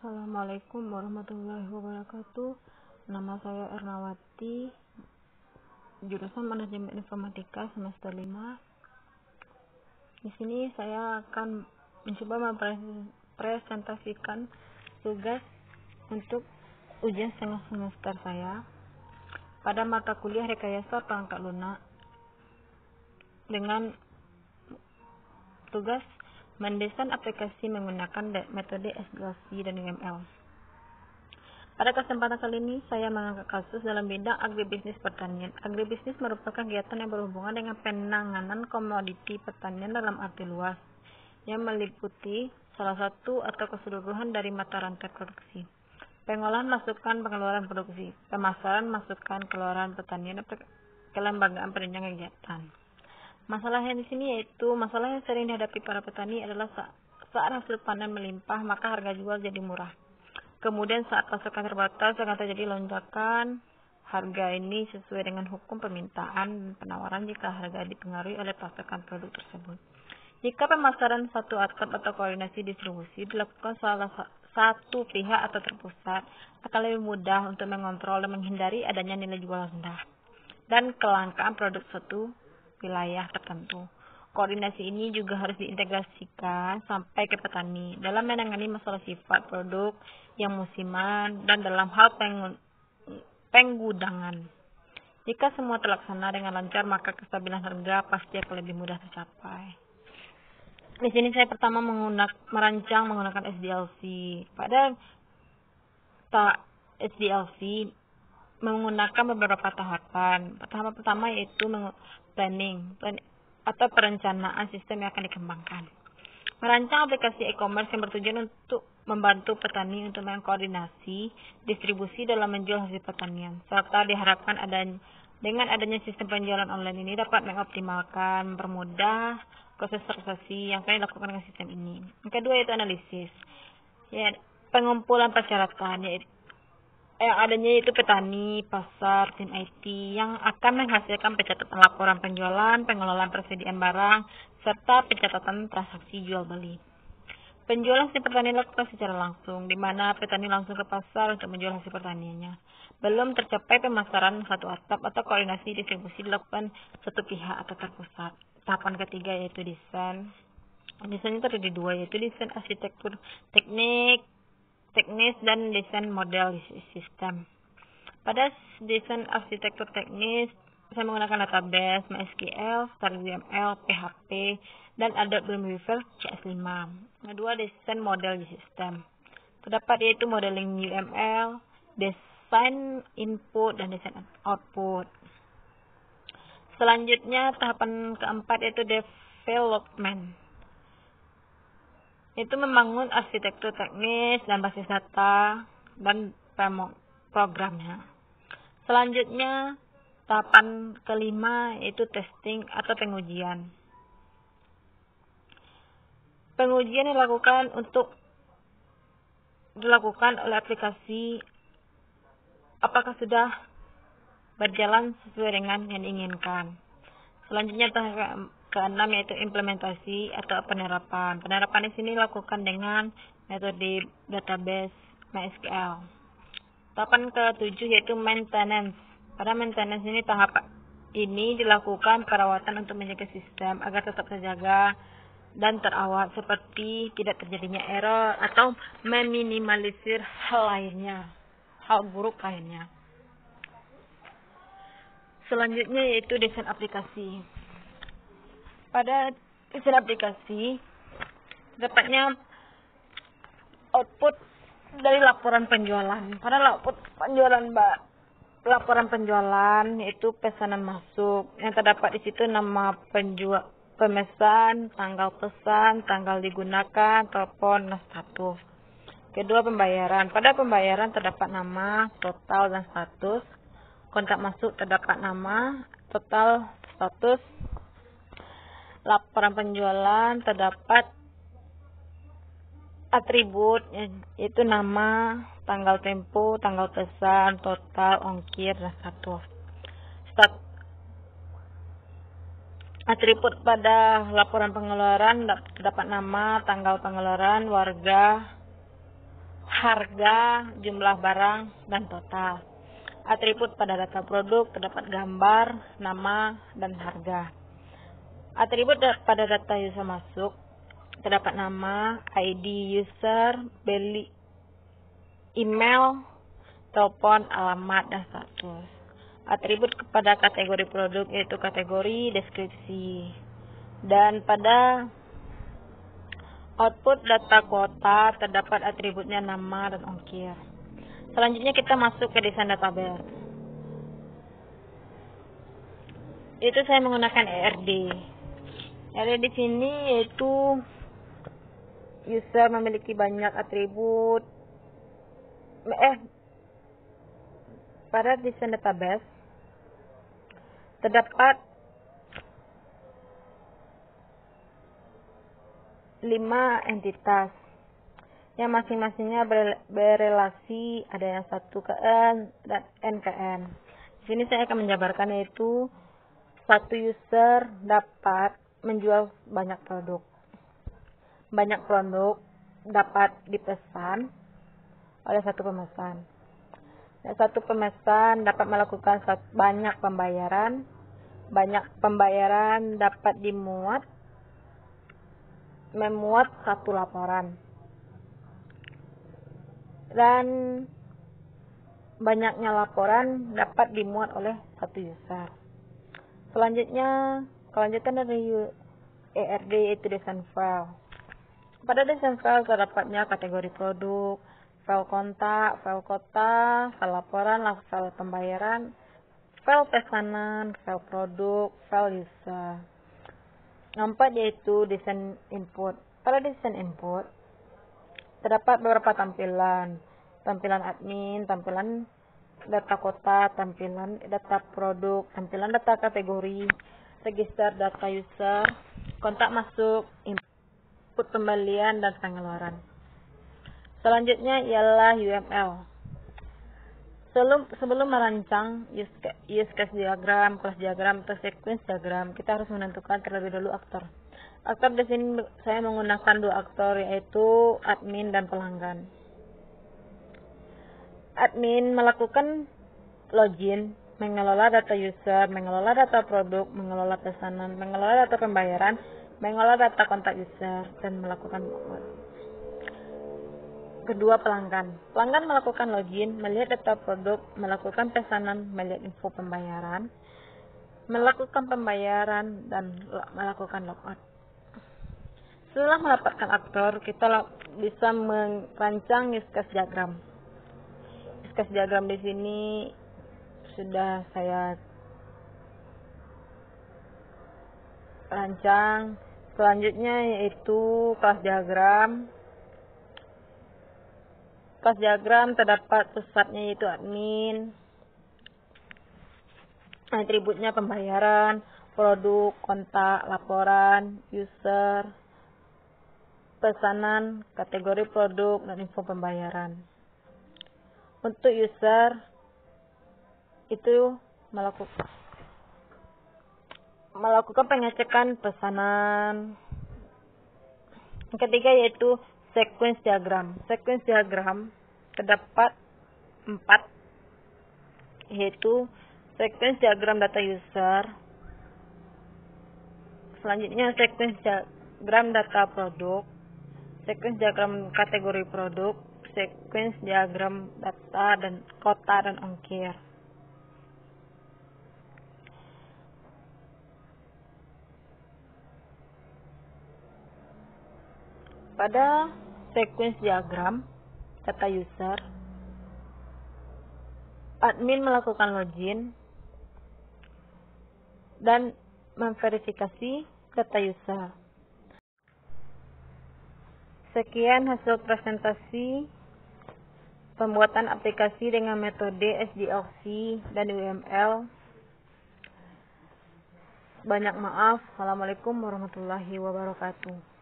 Assalamualaikum warahmatullahi wabarakatuh. Nama saya Ernawati, jurusan Manajemen Informatika semester 5. Di sini saya akan mencoba mempresentasikan tugas untuk ujian setengah semester saya pada mata kuliah rekayasa perangkat lunak dengan tugas mendesain aplikasi menggunakan metode SDLC dan UML. Pada kesempatan kali ini, saya mengangkat kasus dalam bidang agribisnis pertanian. Agribisnis merupakan kegiatan yang berhubungan dengan penanganan komoditi pertanian dalam arti luas, yang meliputi salah satu atau keseluruhan dari mata rantai produksi. Pengolahan masukan pengeluaran produksi, pemasaran masukan keluaran pertanian, dan kelembagaan penunjang kegiatan. Masalah yang di sini yaitu masalah yang sering dihadapi para petani adalah saat hasil panen melimpah maka harga jual jadi murah. Kemudian saat pasokan terbatas akan terjadi lonjakan harga ini sesuai dengan hukum permintaan dan penawaran jika harga dipengaruhi oleh pasokan produk tersebut. Jika pemasaran satu atap atau koordinasi distribusi dilakukan salah satu pihak atau terpusat, akan lebih mudah untuk mengontrol dan menghindari adanya nilai jual rendah dan kelangkaan produk suatu wilayah tertentu. Koordinasi ini juga harus diintegrasikan sampai ke petani dalam menangani masalah sifat produk yang musiman dan dalam hal penggudangan. Jika semua terlaksana dengan lancar, maka kestabilan harga pasti akan lebih mudah tercapai. Di sini saya pertama merancang menggunakan SDLC. Pada SDLC menggunakan beberapa tahapan. Tahapan pertama yaitu planning atau perencanaan sistem yang akan dikembangkan. Merancang aplikasi e-commerce yang bertujuan untuk membantu petani untuk mengkoordinasi distribusi dalam menjual hasil pertanian, serta diharapkan dengan adanya sistem penjualan online ini dapat mengoptimalkan, mempermudah proses transaksi yang akan dilakukan dengan sistem ini. Yang kedua yaitu analisis. Pengumpulan persyaratan yang adanya yaitu petani, pasar, tim IT yang akan menghasilkan pencatatan laporan penjualan, pengelolaan persediaan barang, serta pencatatan transaksi jual beli. Penjualan hasil pertanian dilakukan secara langsung, di mana petani langsung ke pasar untuk menjual hasil pertaniannya. Belum tercapai pemasaran satu atap atau koordinasi distribusi dilakukan satu pihak atau terpusat. Tahapan ketiga yaitu desain. Desain itu terdiri dua, yaitu desain arsitektur teknis dan desain model sistem. Pada desain arsitektur teknis, saya menggunakan database MySQL, StarUML, PHP, dan Adobe Dreamweaver CS5. Kedua, desain model sistem. Terdapat yaitu modeling UML, desain input, dan desain output. Selanjutnya, tahapan keempat yaitu development. Itu membangun arsitektur teknis dan basis data dan programnya. Selanjutnya, tahapan kelima yaitu testing atau pengujian. Pengujian dilakukan oleh aplikasi apakah sudah berjalan sesuai dengan yang diinginkan. Selanjutnya tahap keenam yaitu implementasi atau penerapan. Penerapan di sini dilakukan dengan metode database MySQL. Tahapan ke-7 yaitu maintenance. Pada maintenance ini tahap ini dilakukan perawatan untuk menjaga sistem agar tetap terjaga dan terawat seperti tidak terjadinya error atau meminimalisir hal buruk lainnya. Selanjutnya yaitu desain aplikasi. Pada desain aplikasi, dapatnya output dari laporan penjualan. Pada laporan penjualan yaitu pesanan masuk. Yang terdapat di situ nama pemesan, tanggal pesan, tanggal digunakan, telepon, dan status. Kedua, pembayaran. Pada pembayaran terdapat nama, total, dan status. Kontak masuk terdapat nama, total, status. Laporan penjualan terdapat atribut yaitu nama, tanggal tempo, tanggal pesan, total, ongkir, dan status. Atribut pada laporan pengeluaran terdapat nama, tanggal pengeluaran, warga, harga, jumlah barang, dan total. Atribut pada data produk terdapat gambar, nama, dan harga. Atribut pada data user masuk terdapat nama, ID user, beli, email, telepon, alamat, dan status. Atribut kepada kategori produk yaitu kategori, deskripsi. Dan pada output data kuota terdapat atributnya nama dan ongkir. Selanjutnya kita masuk ke desain database. Itu saya menggunakan ERD. ERD di sini yaitu user memiliki banyak atribut. Pada desain database terdapat 5 entitas yang masing-masingnya berelasi, ada yang 1 ke N dan N ke N. Di sini saya akan menjabarkan yaitu satu user dapat menjual banyak produk. Banyak produk dapat dipesan oleh satu pemesan. Dan satu pemesan dapat melakukan banyak pembayaran. Banyak pembayaran dapat memuat satu laporan. Dan banyaknya laporan dapat dimuat oleh satu user. Selanjutnya, kelanjutan dari ERD yaitu desain file. Pada desain file terdapatnya kategori produk, file kontak, file kota, file laporan, file pembayaran, file pesanan, file produk, file user. Keempat yaitu desain input. Pada desain input terdapat beberapa tampilan. Tampilan admin, tampilan data kota, tampilan data produk, tampilan data kategori, register data user, kontak masuk, input pembelian, dan pengeluaran. Selanjutnya ialah UML. Sebelum merancang use case diagram, class diagram, atau sequence diagram, kita harus menentukan terlebih dahulu aktor. Aktor di sini saya menggunakan 2 aktor, yaitu admin dan pelanggan. Admin melakukan login, mengelola data user, mengelola data produk, mengelola pesanan, mengelola data pembayaran, mengelola data kontak user, dan melakukan login. Kedua, pelanggan. Pelanggan melakukan login, melihat data produk, melakukan pesanan, melihat info pembayaran, melakukan pembayaran, dan melakukan logout. Setelah mendapatkan aktor, kita bisa merancang use case diagram. Use case diagram di sini sudah saya rancang. Selanjutnya yaitu kelas diagram. Kelas diagram terdapat pusatnya yaitu admin, atributnya pembayaran, produk, kontak, laporan, user, pesanan, kategori produk, dan info pembayaran. Untuk user itu melakukan pengecekan pesanan. Yang ketiga yaitu sequence diagram. Sequence diagram terdapat 4, yaitu sequence diagram data user, selanjutnya sequence diagram data produk, sequence diagram kategori produk, sequence diagram data dan kota dan ongkir. Pada sequence diagram data user, admin melakukan login dan memverifikasi data user. Sekian hasil presentasi pembuatan aplikasi dengan metode SDLC dan UML. Banyak maaf. Assalamualaikum warahmatullahi wabarakatuh.